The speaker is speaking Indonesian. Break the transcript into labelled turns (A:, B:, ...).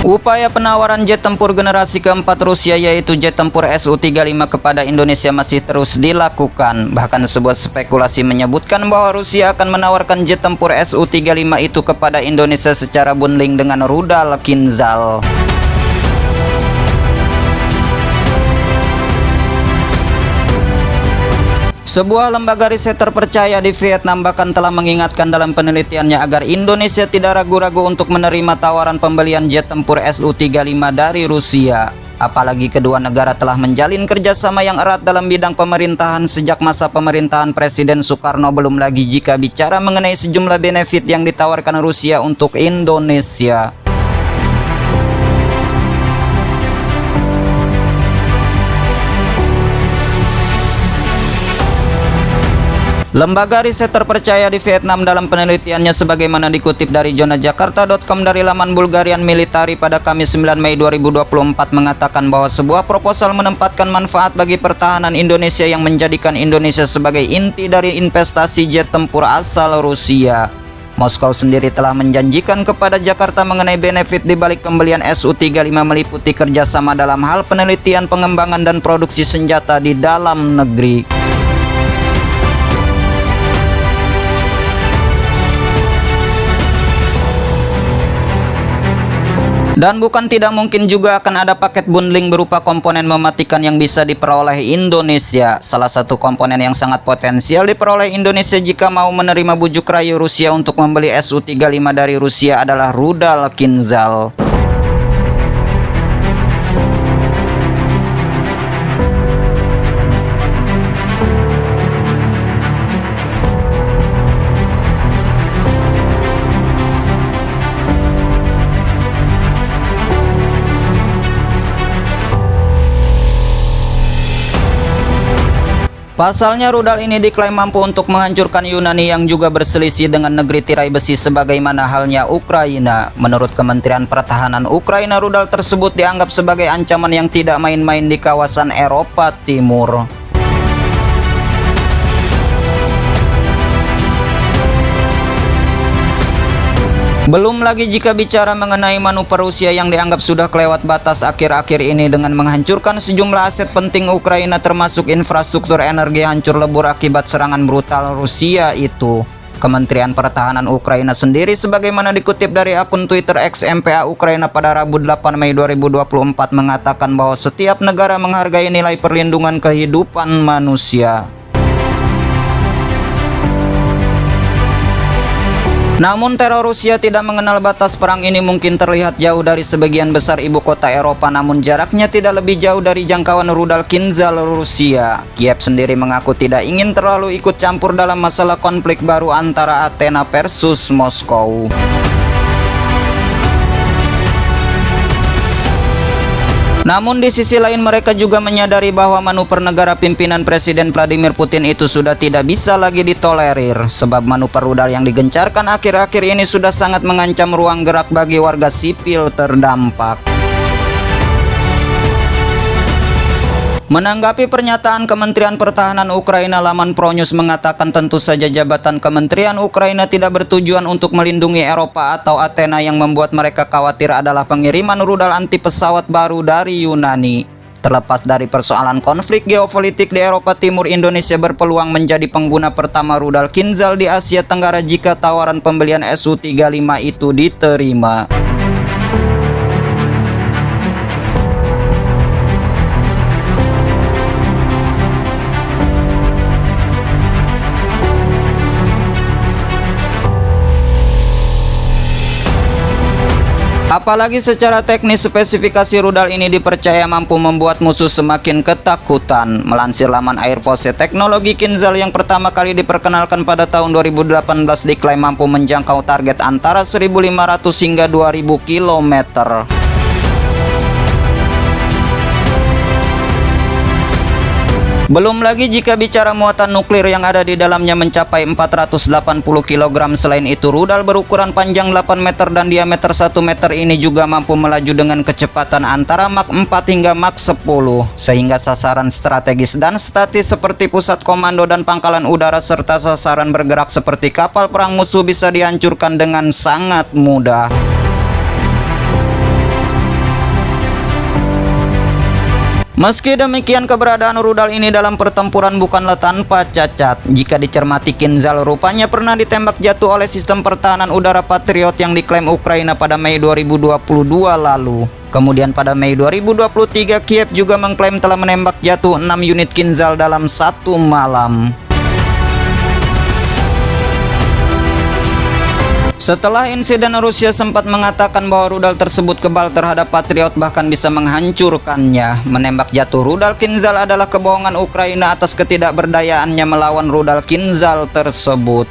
A: Upaya penawaran jet tempur generasi keempat Rusia yaitu jet tempur Su-35 kepada Indonesia masih terus dilakukan. Bahkan sebuah spekulasi menyebutkan bahwa Rusia akan menawarkan jet tempur Su-35 itu kepada Indonesia secara bundling dengan rudal Kinzhal. Sebuah lembaga riset terpercaya di Vietnam bahkan telah mengingatkan dalam penelitiannya agar Indonesia tidak ragu-ragu untuk menerima tawaran pembelian jet tempur Su-35 dari Rusia. Apalagi kedua negara telah menjalin kerjasama yang erat dalam bidang pemerintahan sejak masa pemerintahan Presiden Soekarno, belum lagi jika bicara mengenai sejumlah benefit yang ditawarkan Rusia untuk Indonesia. Lembaga riset terpercaya di Vietnam dalam penelitiannya sebagaimana dikutip dari zonajakarta.com dari laman Bulgarian Military pada Kamis 9 Mei 2024 mengatakan bahwa sebuah proposal menempatkan manfaat bagi pertahanan Indonesia yang menjadikan Indonesia sebagai inti dari investasi jet tempur asal Rusia. Moskow sendiri telah menjanjikan kepada Jakarta mengenai benefit di balik pembelian Su-35 meliputi kerjasama dalam hal penelitian, pengembangan, dan produksi senjata di dalam negeri. Dan bukan tidak mungkin juga akan ada paket bundling berupa komponen mematikan yang bisa diperoleh Indonesia. Salah satu komponen yang sangat potensial diperoleh Indonesia jika mau menerima bujuk rayu Rusia untuk membeli Su-35 dari Rusia adalah rudal Kinzhal. Pasalnya rudal ini diklaim mampu untuk menghancurkan Yunani yang juga berselisih dengan negeri tirai besi sebagaimana halnya Ukraina. Menurut Kementerian Pertahanan Ukraina, rudal tersebut dianggap sebagai ancaman yang tidak main-main di kawasan Eropa Timur. Belum lagi jika bicara mengenai manuver Rusia yang dianggap sudah kelewat batas akhir-akhir ini dengan menghancurkan sejumlah aset penting Ukraina termasuk infrastruktur energi hancur lebur akibat serangan brutal Rusia itu. Kementerian Pertahanan Ukraina sendiri sebagaimana dikutip dari akun Twitter XMPA Ukraina pada Rabu 8 Mei 2024 mengatakan bahwa setiap negara menghargai nilai perlindungan kehidupan manusia. Namun teror Rusia tidak mengenal batas. Perang ini mungkin terlihat jauh dari sebagian besar ibu kota Eropa, namun jaraknya tidak lebih jauh dari jangkauan rudal Kinzhal Rusia. Kiev sendiri mengaku tidak ingin terlalu ikut campur dalam masalah konflik baru antara Athena versus Moskow. Namun di sisi lain mereka juga menyadari bahwa manuver negara pimpinan Presiden Vladimir Putin itu sudah tidak bisa lagi ditolerir, sebab manuver rudal yang digencarkan akhir-akhir ini sudah sangat mengancam ruang gerak bagi warga sipil terdampak. Menanggapi pernyataan Kementerian Pertahanan Ukraina, laman ProNews mengatakan tentu saja jabatan Kementerian Ukraina tidak bertujuan untuk melindungi Eropa atau Athena. Yang membuat mereka khawatir adalah pengiriman rudal anti pesawat baru dari Yunani. Terlepas dari persoalan konflik geopolitik di Eropa Timur, Indonesia berpeluang menjadi pengguna pertama rudal Kinzhal di Asia Tenggara jika tawaran pembelian Su-35 itu diterima. Apalagi secara teknis spesifikasi rudal ini dipercaya mampu membuat musuh semakin ketakutan. Melansir laman Air Force, teknologi Kinzhal yang pertama kali diperkenalkan pada tahun 2018 diklaim mampu menjangkau target antara 1.500 hingga 2.000 km. Belum lagi jika bicara muatan nuklir yang ada di dalamnya mencapai 480 kg. Selain itu, rudal berukuran panjang 8 meter dan diameter 1 meter ini juga mampu melaju dengan kecepatan antara Mach 4 hingga Mach 10, sehingga sasaran strategis dan statis seperti pusat komando dan pangkalan udara serta sasaran bergerak seperti kapal perang musuh bisa dihancurkan dengan sangat mudah. Meski demikian, keberadaan rudal ini dalam pertempuran bukanlah tanpa cacat. Jika dicermati, Kinzhal rupanya pernah ditembak jatuh oleh sistem pertahanan udara Patriot yang diklaim Ukraina pada Mei 2022 lalu. Kemudian pada Mei 2023, Kiev juga mengklaim telah menembak jatuh 6 unit Kinzhal dalam satu malam. Setelah insiden, Rusia sempat mengatakan bahwa rudal tersebut kebal terhadap Patriot, bahkan bisa menghancurkannya. Menembak jatuh rudal Kinzhal adalah kebohongan Ukraina atas ketidakberdayaannya melawan rudal Kinzhal tersebut.